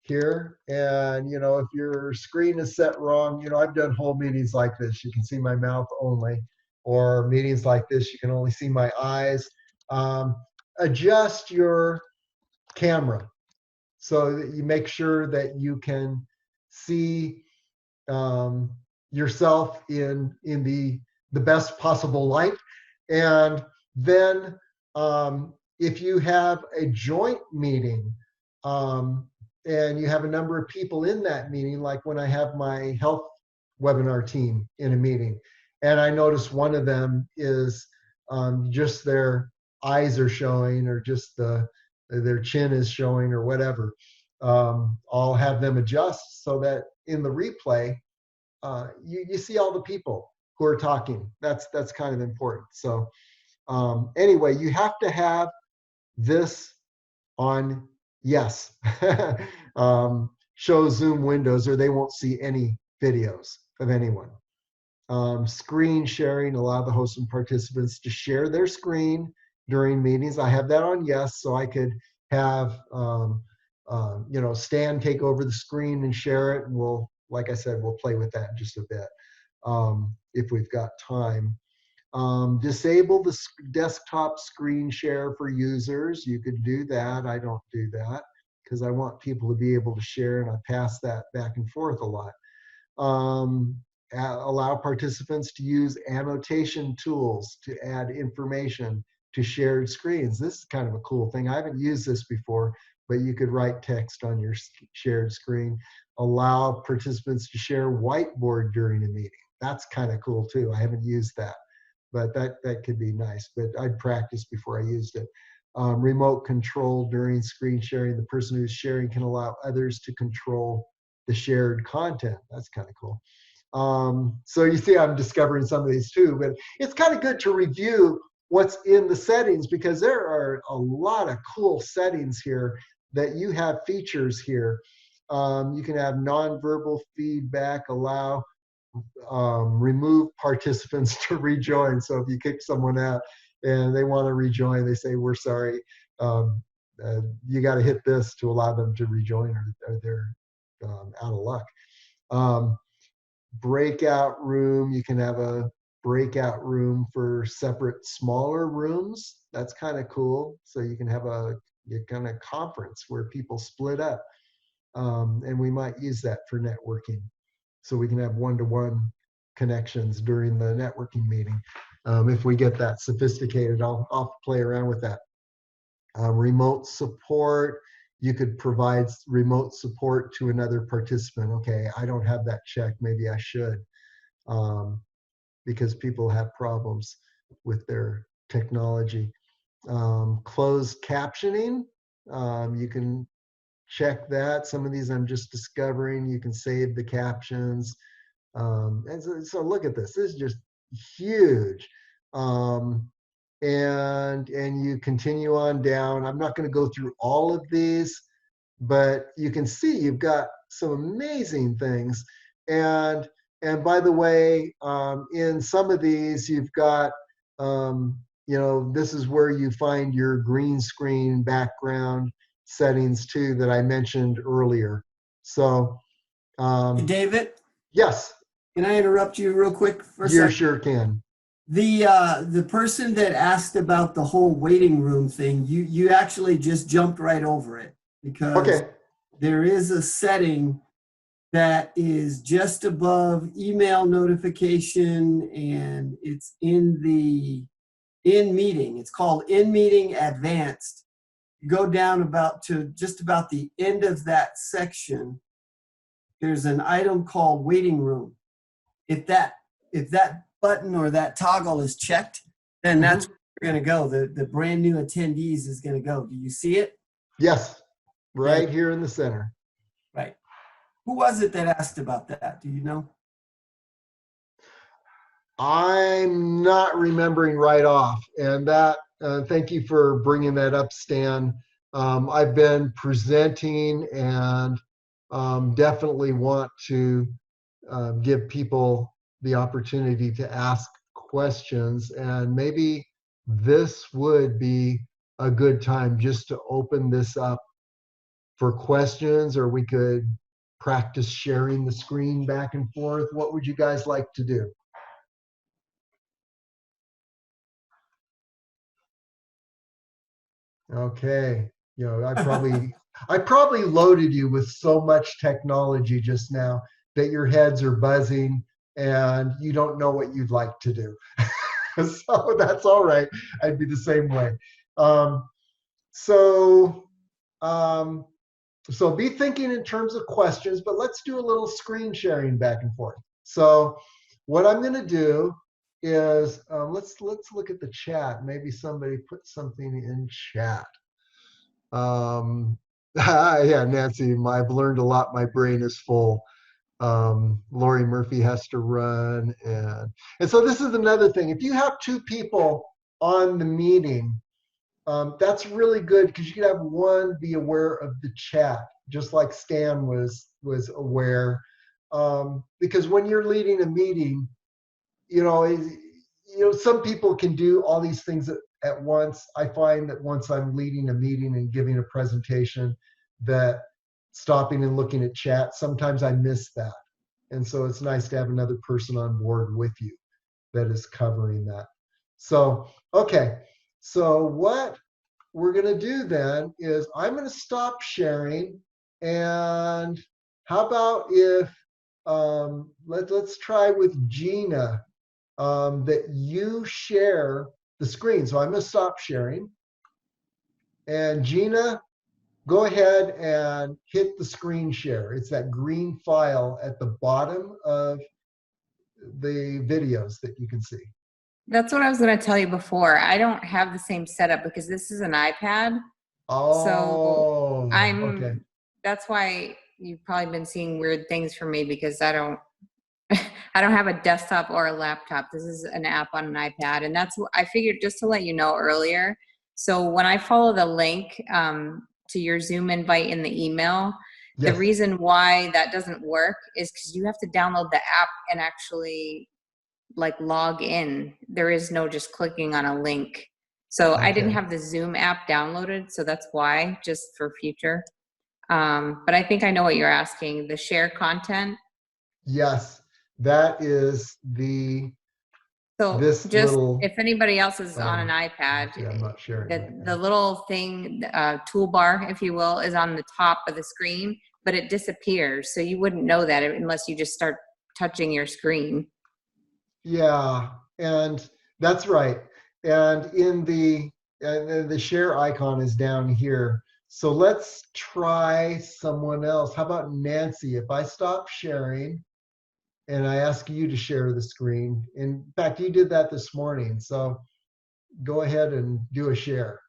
here, and if your screen is set wrong, I've done whole meetings like this. You can see my mouth only, or meetings like this, you can only see my eyes. Adjust your camera so that you make sure that you can see yourself in the best possible light. And then if you have a joint meeting and you have a number of people in that meeting, like when I have my health webinar team in a meeting, and I notice one of them is just their eyes are showing, or just their chin is showing, or whatever, I'll have them adjust so that in the replay, you see all the people who are talking. That's kind of important. So anyway, you have to have this on yes. Show Zoom windows, or they won't see any videos of anyone. Screen sharing, allow the host and participants to share their screen during meetings. I have that on yes, so I could have Stan take over the screen and share it, and like I said, we'll play with that in just a bit if we've got time. Disable the desktop screen share for users. You could do that. I don't do that because I want people to be able to share, and I pass that back and forth a lot. Allow participants to use annotation tools to add information to shared screens. This is kind of a cool thing. I haven't used this before, but you could write text on your shared screen. Allow participants to share whiteboard during a meeting. That's kind of cool too. I haven't used that, but that could be nice, but I'd practice before I used it. Remote control during screen sharing. The person who's sharing can allow others to control the shared content. That's kind of cool. So you see I'm discovering some of these too, but it's kind of good to review what's in the settings, because there are a lot of cool settings here that you have features here. You can have nonverbal feedback, allow remove participants to rejoin. So if you kick someone out and they want to rejoin, they say, we're sorry, you got to hit this to allow them to rejoin, or they're out of luck. Breakout room, you can have a breakout room for separate smaller rooms. That's kind of cool. So you can have a kind of conference where people split up, and we might use that for networking. So we can have one-to-one connections during the networking meeting. If we get that sophisticated, I'll play around with that. Remote support, you could provide remote support to another participant. Okay, I don't have that checked, maybe I should, because people have problems with their technology. Closed captioning, you can check that. Some of these I'm just discovering. You can save the captions. And so look at this. This is just huge. And you continue on down. I'm not going to go through all of these, but you can see you've got some amazing things. And by the way, in some of these, you've got, this is where you find your green screen background settings too that I mentioned earlier. So, David, yes, can I interrupt you real quick for a you second? sure can. The person that asked about the whole waiting room thing, you actually just jumped right over it, because Okay. there is a setting that is just above email notification, and it's in the in meeting. It's called in meeting advanced. You go down about to just about the end of that section. There's an item called waiting room. If that button or that toggle is checked, then that's where you're going to go. The brand new attendees is going to go. Do you see it? Yes, right here in the center. Right. Who was it that asked about that? Do you know? I'm not remembering right off. And that, thank you for bringing that up, Stan. I've been presenting and definitely want to give people the opportunity to ask questions. And maybe this would be a good time just to open this up for questions, or we could practice sharing the screen back and forth. What would you guys like to do? Okay, I probably loaded you with so much technology just now that your heads are buzzing and you don't know what you'd like to do. So that's all right. I'd be the same way. Um, so, um, so be thinking in terms of questions, but let's do a little screen sharing back and forth. So what I'm going to do is let's look at the chat. Maybe somebody put something in chat. Yeah, Nancy, I've learned a lot. My brain is full. Lori Murphy has to run, and so this is another thing. If you have two people on the meeting, that's really good, because you can have one be aware of the chat, just like Stan was aware. Because when you're leading a meeting, some people can do all these things at once. I find that once I'm leading a meeting and giving a presentation, that stopping and looking at chat, sometimes I miss that. And so it's nice to have another person on board with you that is covering that. So, okay. So what we're going to do then is I'm going to stop sharing. And how about if, let's try with Gina, that you share the screen. So I'm going to stop sharing. And Gina, go ahead and hit the screen share. It's that green file at the bottom of the videos that you can see. That's what I was going to tell you before. I don't have the same setup because this is an iPad. Oh, okay. That's why you've probably been seeing weird things from me, because I don't have a desktop or a laptop. This is an app on an iPad. And that's what I figured, just to let you know earlier. So when I follow the link to your Zoom invite in the email, Yes. the reason why that doesn't work is because you have to download the app and actually log in. There is no just clicking on a link. So I didn't Okay. have the Zoom app downloaded. So that's why, just for future. But I think I know what you're asking. The share content. Yes, that is the. So This just little, if anybody else is on an iPad, yeah, I'm not sharing right the now. little thing, toolbar, if you will, is on the top of the screen, but it disappears. So you wouldn't know that unless you just start touching your screen. Yeah, and that's right. And the share icon is down here. So let's try someone else. How about Nancy? If I stop sharing and I ask you to share the screen, in fact, you did that this morning. So go ahead and do a share.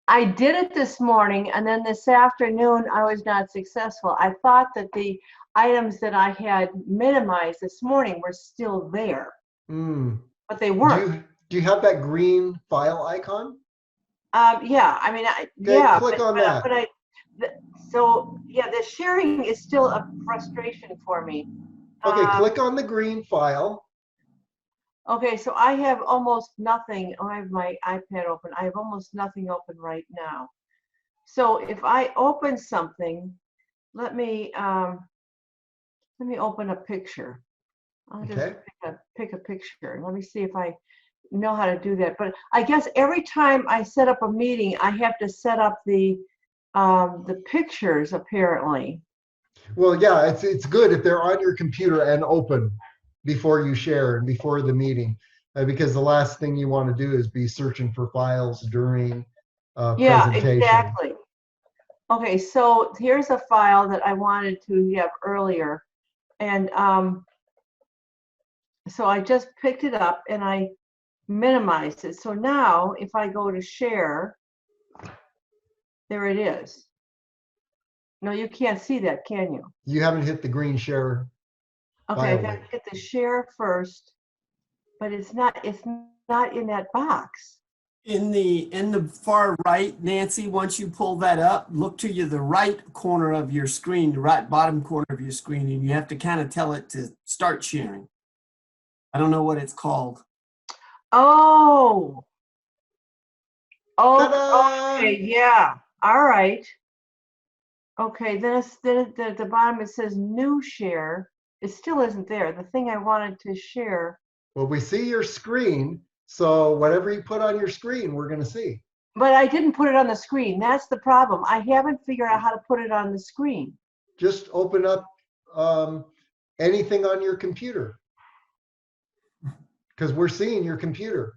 I did it this morning, and then this afternoon I was not successful. I thought that the items that I had minimized this morning were still there, but they weren't. Do you have that green file icon? Yeah, I mean, Okay, click on that. So yeah, the sharing is still a frustration for me. Okay, click on the green file. Okay, so I have almost nothing. I have my iPad open. I have almost nothing open right now. So if I open something, let me open a picture. I'll just Okay. pick a picture. Let me see if I know how to do that. But I guess every time I set up a meeting, I have to set up the pictures apparently. Well, yeah, it's good if they're on your computer and open before you share and before the meeting, because the last thing you want to do is be searching for files during Yeah, presentation. exactly. Okay, so here's a file that I wanted to have earlier. And so I just picked it up and I minimized it. So now if I go to share, there it is. No, you can't see that, can you? You haven't hit the green share. Okay, I File gotta link. hit the share first, but it's not in that box. In the far right, Nancy, once you pull that up, look to the right corner of your screen, the right bottom corner of your screen, and you have to kind of tell it to start sharing. I don't know what it's called. Oh. Ta-da! Okay, yeah. All right. Okay, then at the bottom it says new share. It still isn't there. The thing I wanted to share. Well, we see your screen, so whatever you put on your screen, we're going to see. But I didn't put it on the screen. That's the problem. I haven't figured out how to put it on the screen. Just open up anything on your computer, because we're seeing your computer.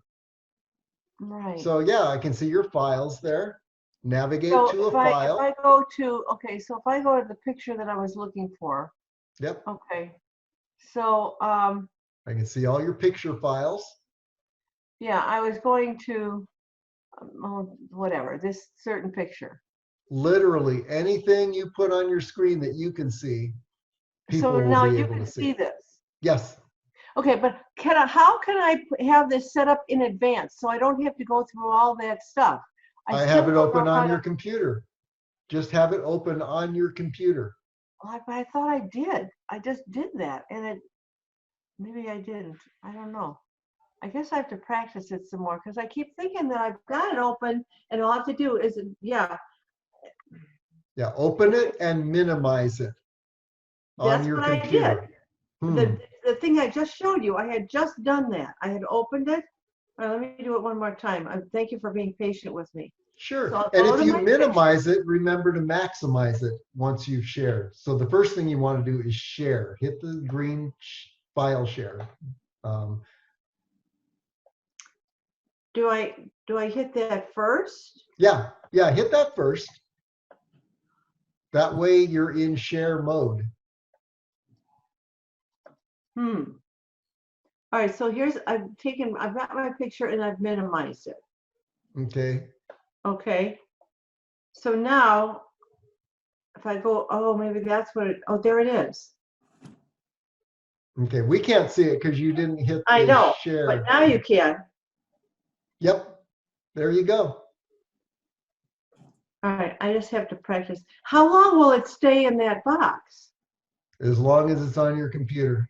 Right. So yeah, I can see your files there. Navigate So to a if I file. go to, okay, so if I go to the picture that I was looking for, Yep, okay. So I can see all your picture files. yeah, I was going to, oh, whatever, this certain picture. Literally anything you put on your screen that you can see, people So will now be you able can to see see. this. Yes, Okay, but how can I have this set up in advance so I don't have to go through all that stuff? I still have it don't open know how on your to- computer. Just have it open on your computer. I thought I did. I just did that, and maybe I didn't. I don't know. I guess I have to practice it some more because I keep thinking that I've got it open, and all I have to do is, yeah, Yeah, open it and minimize it on that's your what I computer. did. The thing I just showed you, I had just done that. I had opened it. Let me do it one more time. Thank you for being patient with me. Sure. So I'll And go if to you my minimize it, remember to maximize it once you've shared. So the first thing you want to do is share. Hit the green file share. Do I hit that first? Yeah, hit that first. That way you're in share mode. All right, so I've got my picture and I've minimized it. Okay. Okay. So now, if I go, oh, maybe that's what oh, there it is. Okay, we can't see it because you didn't hit I the know, share. but now you can. Yep, there you go. All right, I just have to practice. How long will it stay in that box? As long as it's on your computer.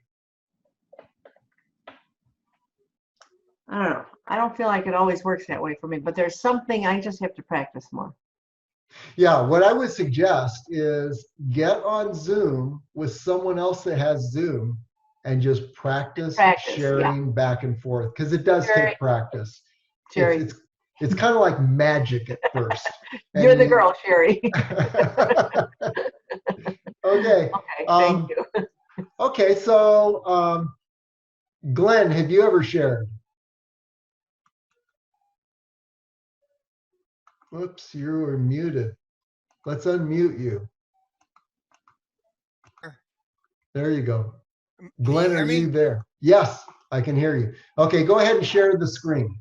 I don't know. I don't feel like it always works that way for me, but there's something I just have to practice more. Yeah, what I would suggest is get on Zoom with someone else that has Zoom and just practice Practice, sharing back and forth because it does Jerry. take practice. Sherry, It's kind of like magic at first. And you're the girl, Sherry. Okay. Okay, thank you. Okay, so Glenn, have you ever shared? Whoops, you were muted. Let's unmute you. There you go. Glenn, hear are me? you there? Yes, I can hear you. Okay, go ahead and share the screen.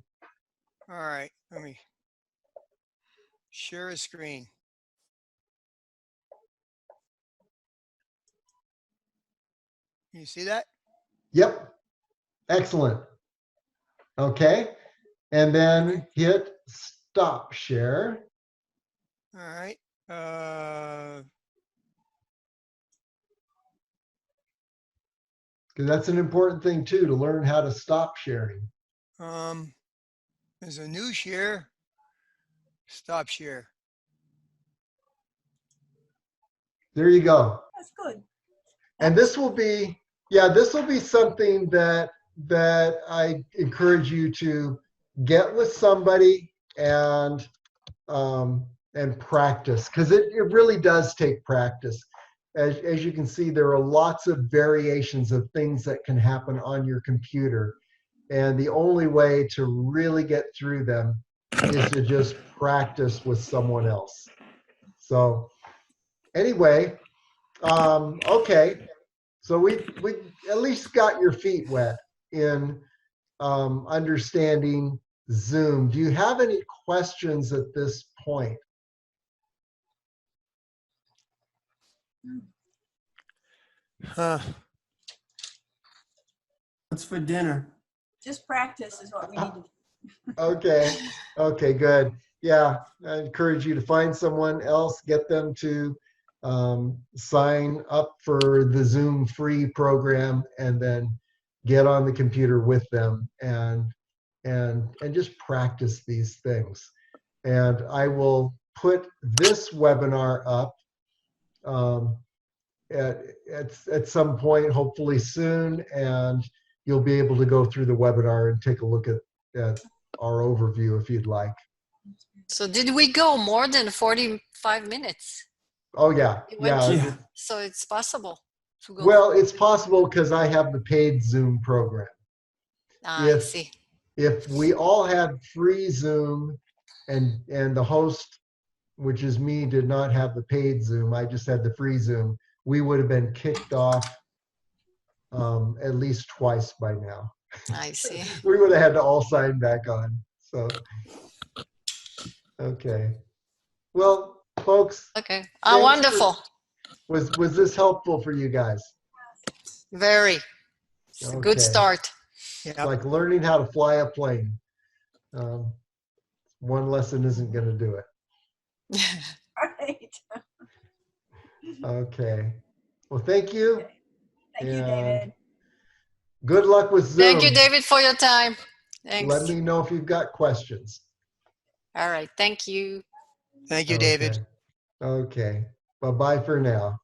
All right, let me share a screen. You see that? Yep, excellent. Okay, and then hit stop share. All right. Because that's an important thing too, to learn how to stop sharing. There's a new share. Stop share. There you go. That's good. And this will be Yeah, this will be something that I encourage you to get with somebody and practice, because it really does take practice. As you can see, there are lots of variations of things that can happen on your computer. And the only way to really get through them is to just practice with someone else. So anyway, okay. So we at least got your feet wet in understanding Zoom. Do you have any questions at this point? Huh. What's for dinner? Just practice is what we need to do. Okay, good. Yeah, I encourage you to find someone else, get them to sign up for the Zoom free program, and then get on the computer with them and just practice these things. And I will put this webinar up at some point, hopefully soon, and you'll be able to go through the webinar and take a look at our overview if you'd like. So did we go more than 45 minutes? Oh yeah, It went- yeah. So it's possible to go. Well, it's possible because I have the paid Zoom program. I if- see. If we all had free Zoom and the host, which is me, did not have the paid Zoom, I just had the free Zoom, we would have been kicked off at least twice by now. I see. We would have had to all sign back on. So, okay. Well, folks, Okay. Thanks for- Wonderful. was this helpful for you guys? Very. It's a good Okay. start. It's Yep. like learning how to fly a plane. One lesson isn't going to do it. Right. Okay. Well, thank you. Thank you, And David. Good luck with Zoom. Thank you, David, for your time. Thanks. Let me know if you've got questions. All right. Thank you. Thank you, David. Okay. Bye-bye for now.